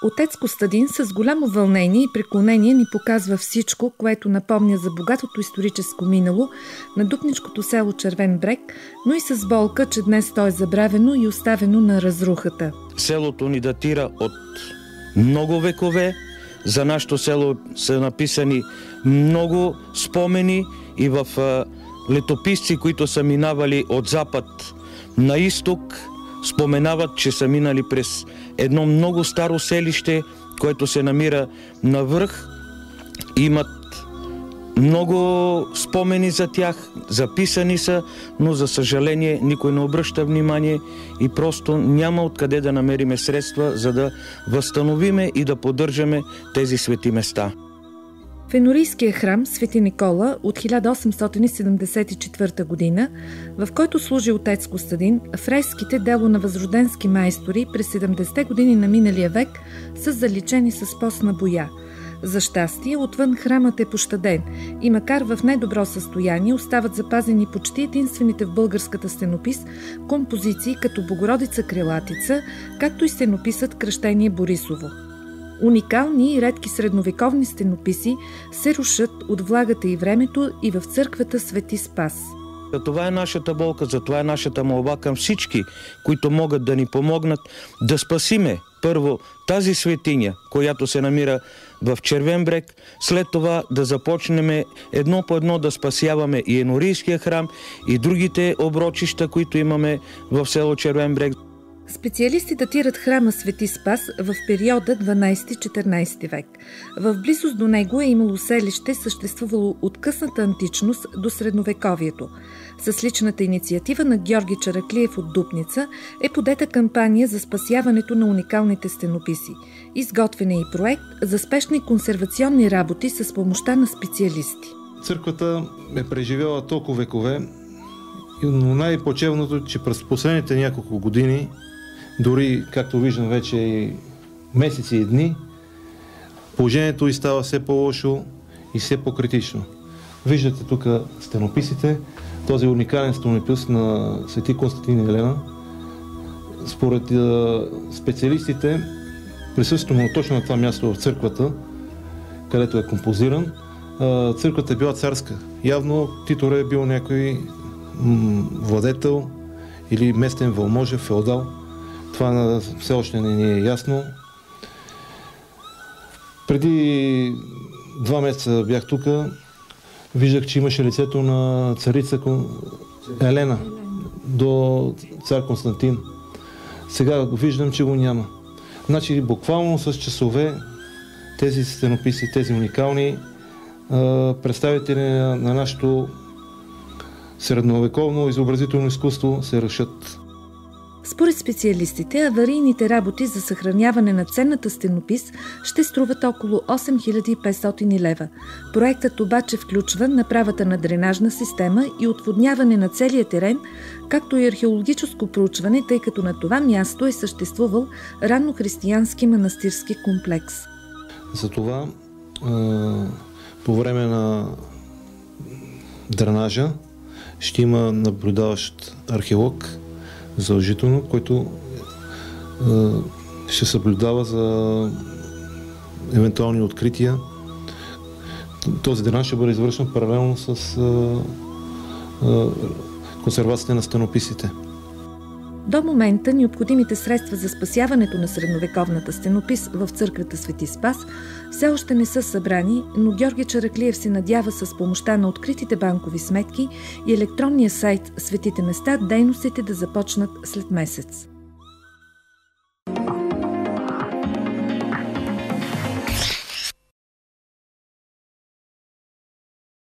Отец Костадин с голямо вълнение и преклонение ни показва всичко, което напомня за богатото историческо минало на дупничкото село Червен брег, но и с болка, че днес то е забравено и оставено на разрухата. Селото ни датира от много векове. За нашето село са написани много спомени и в летописци, които са минавали от запад на изток, споменават, че са минали през едно много старо селище, което се намира на връх. Имат много спомени за тях, записани са, но за съжаление никой не обръща внимание и просто няма откъде да намериме средства, за да възстановиме и да поддържаме тези свети места. В енорийския храм Свети Никола от 1874 година, в който служи отец Костадин, фреските дело на възроденски майстори през 70-те години на миналия век са заличени с постна боя. За щастие, отвън храмът е пощаден и макар в недобро състояние, остават запазени почти единствените в българската стенопис композиции като Богородица Крилатица, както и стенописът Кръщение Борисово. Уникални и редки средновековни стенописи се рушат от влагата и времето и в църквата Свети Спас. Това е нашата болка, затова е нашата молба към всички, които могат да ни помогнат да спасиме първо тази светиня, която се намира в Червен брег, след това да започнем едно по едно да спасяваме и енорийския храм, и другите оброчища, които имаме в село Червен брег. Специалисти датират храма Свети Спас в периода 12-14 век. В близост до него е имало селище, съществувало от късната античност до средновековието. С личната инициатива на Георги Чараклиев от Дупница е подета кампания за спасяването на уникалните стенописи. Изготвен е и проект за спешни консервационни работи с помощта на специалисти. Църквата е преживяла толкова векове, но най-плачевното, че през последните няколко години, дори, както виждам вече и месеци и дни, положението ѝ става все по-лошо и все по-критично. Виждате тук стенописите, този уникален стенопис на Свети Константин и Елена. Според специалистите, присъствието му точно на това място в църквата, където е композиран, църквата е била царска. Явно Титор е бил някой владетел или местен вълможа, феодал. Това все още не ни е ясно. Преди 2 месеца бях тук, виждах, че имаше лицето на царица Елена до цар Константин. Сега виждам, че го няма. Значи буквално с часове тези стенописи, тези уникални представители на нашето средновековно изобразително изкуство се рушат. Според специалистите, аварийните работи за съхраняване на ценната стенопис ще струват около 8500 лева. Проектът обаче включва направата на дренажна система и отводняване на целия терен, както и археологическо проучване, тъй като на това място е съществувал раннохристиянски манастирски комплекс. Затова по време на дренажа ще има наблюдаващ археолог, задължително, който ще съблюдава за евентуални открития. Този дренаж ще бъде извършен паралелно с консервацията на стенописите. До момента необходимите средства за спасяването на средновековната стенопис в църквата Свети Спас все още не са събрани, но Георги Чараклиев се надява с помощта на откритите банкови сметки и електронния сайт Светите места дейностите да започнат след месец.